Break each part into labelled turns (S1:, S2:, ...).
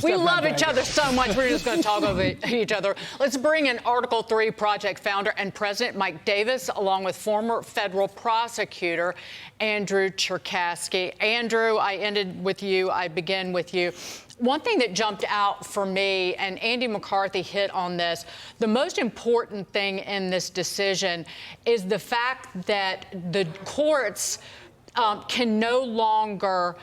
S1: We love each other so much, we're just going to talk over each other. Let's bring in Article 3 Project founder and President Mike Davis, along with former federal prosecutor Andrew Cherkasky. Andrew, I ended with you. I begin with you. One thing that jumped out for me, and Andy McCarthy hit on this, the most important thing in this decision is the fact that the courts can no longer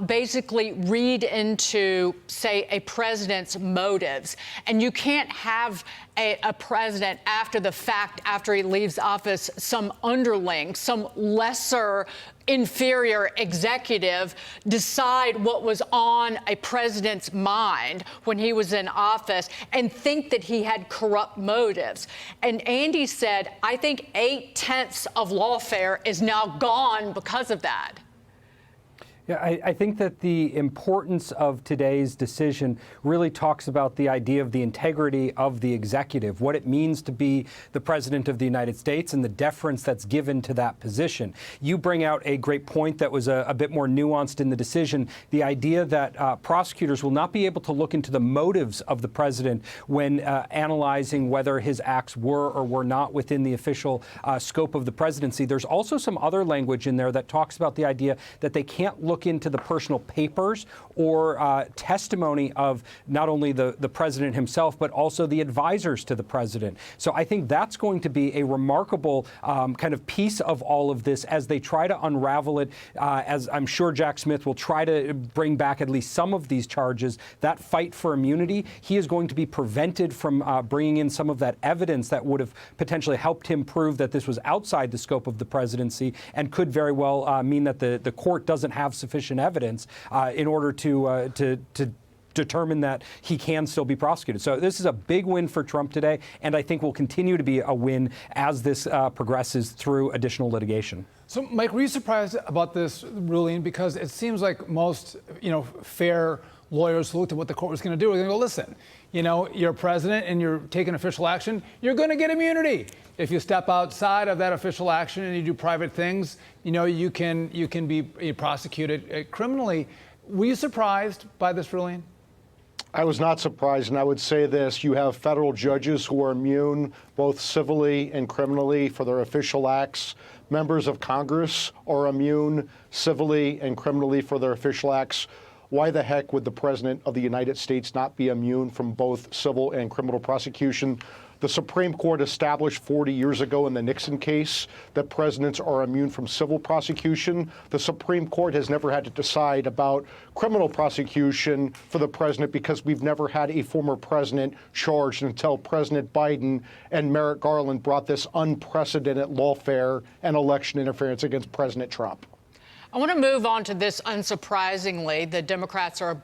S1: basically read into, say, a president's motives. And you can't have a president after the fact, after he leaves office, some underling, some lesser inferior executive decide what was on a president's mind when he was in office and think that he had corrupt motives. And Andy said, I think 8/10 of lawfare is now gone because of that.
S2: Yeah, I think that the importance of today's decision really talks about the idea of the integrity of the executive, what it means to be the president of the United States and the deference that's given to that position. You bring out a great point that was a bit more nuanced in the decision, the idea that prosecutors will not be able to look into the motives of the president when analyzing whether his acts were or were not within the official scope of the presidency. There's also some other language in there that talks about the idea that they can't look into the personal papers or testimony of not only the president himself, but also the advisors to the president. So I think that's going to be a remarkable kind of piece of all of this as they try to unravel it, as I'm sure Jack Smith will try to bring back at least some of these charges. That fight for immunity, he is going to be prevented from bringing in some of that evidence that would have potentially helped him prove that this was outside the scope of the presidency and could very well mean that the court doesn't have sufficient evidence in order to determine that he can still be prosecuted. So this is a big win for Trump today, and I think will continue to be a win as this progresses through additional litigation.
S3: So, Mike, were you surprised about this ruling? Because it seems like most, fair lawyers who looked at what the court was going to do are going to go, listen, you're president and you're taking official action, you're going to get immunity. If you step outside of that official action and you do private things, you can be prosecuted criminally. Were you surprised by this ruling?
S4: I was not surprised, and I would say this. You have federal judges who are immune both civilly and criminally for their official acts. Members of Congress are immune civilly and criminally for their official acts. Why the heck would the President of the United States not be immune from both civil and criminal prosecution? The Supreme Court established 40 years ago in the Nixon case that presidents are immune from civil prosecution. The Supreme Court has never had to decide about criminal prosecution for the president because we've never had a former president charged until President Biden and Merrick Garland brought this unprecedented lawfare and election interference against President Trump.
S1: I want to move on to this. Unsurprisingly, the Democrats are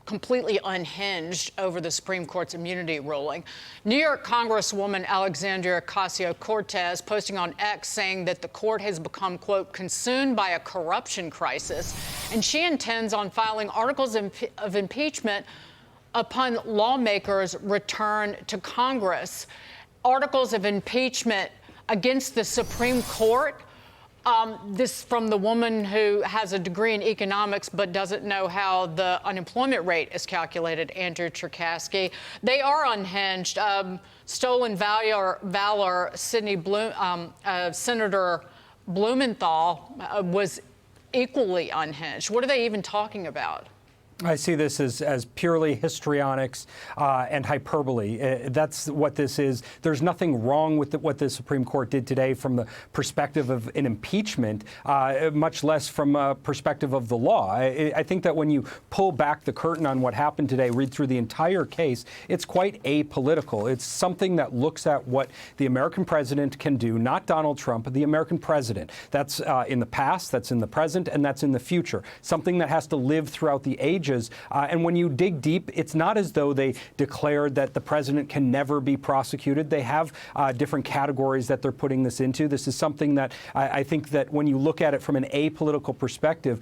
S1: completely unhinged over the Supreme Court's immunity ruling. New York Congresswoman Alexandria Ocasio-Cortez posting on X saying that the court has become, quote, consumed by a corruption crisis, and she intends on filing articles of impeachment upon lawmakers' return to Congress. Articles of impeachment against the Supreme Court. This from the woman who has a degree in economics but doesn't know how the unemployment rate is calculated, Andrew Cherkasky. They are unhinged. Stolen valor, Senator Blumenthal was equally unhinged. What are they even talking about?
S2: I see this as purely histrionics and hyperbole. That's what this is. There's nothing wrong with what the Supreme Court did today from the perspective of an impeachment, much less from a perspective of the law. I think that when you pull back the curtain on what happened today, read through the entire case, it's quite apolitical. It's something that looks at what the American president can do, not Donald Trump, but the American president. That's in the past, that's in the present, and that's in the future. Something that has to live throughout the ages. And when you dig deep, it's not as though they declared that the president can never be prosecuted. They have different categories that they're putting this into. This is something that I think that when you look at it from an apolitical perspective,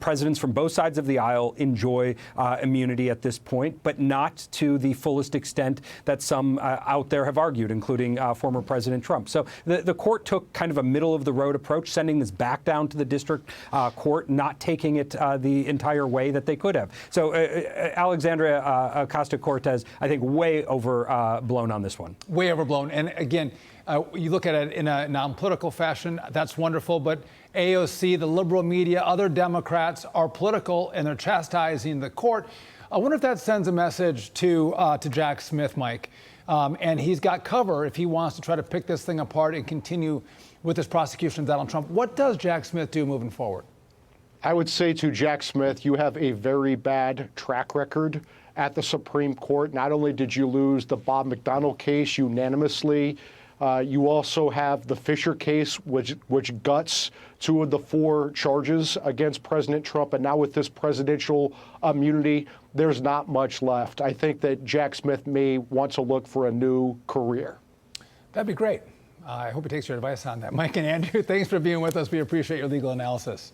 S2: presidents from both sides of the aisle enjoy immunity at this point, but not to the fullest extent that some out there have argued, including former President Trump. So the court took kind of a middle-of-the-road approach, sending this back down to the district court, not taking it the entire way that they could have. So Alexandria Ocasio-Cortez, I think, way overblown on this one.
S3: Way overblown. And again, you look at it in a non-political fashion, that's wonderful, but AOC, the liberal media, other Democrats are political and they're chastising the court. I wonder if that sends a message to Jack Smith, Mike. And he's got cover if he wants to try to pick this thing apart and continue with this prosecution of Donald Trump. What does Jack Smith do moving forward?
S4: I would say to Jack Smith, you have a very bad track record at the Supreme Court. Not only did you lose the Bob McDonnell case unanimously, you also have the Fisher case, which guts 2 of the 4 charges against President Trump. And now with this presidential immunity, there's not much left. I think that Jack Smith may want to look for a new career.
S3: That'd be great. I hope he takes your advice on that. Mike and Andrew, thanks for being with us. We appreciate your legal analysis.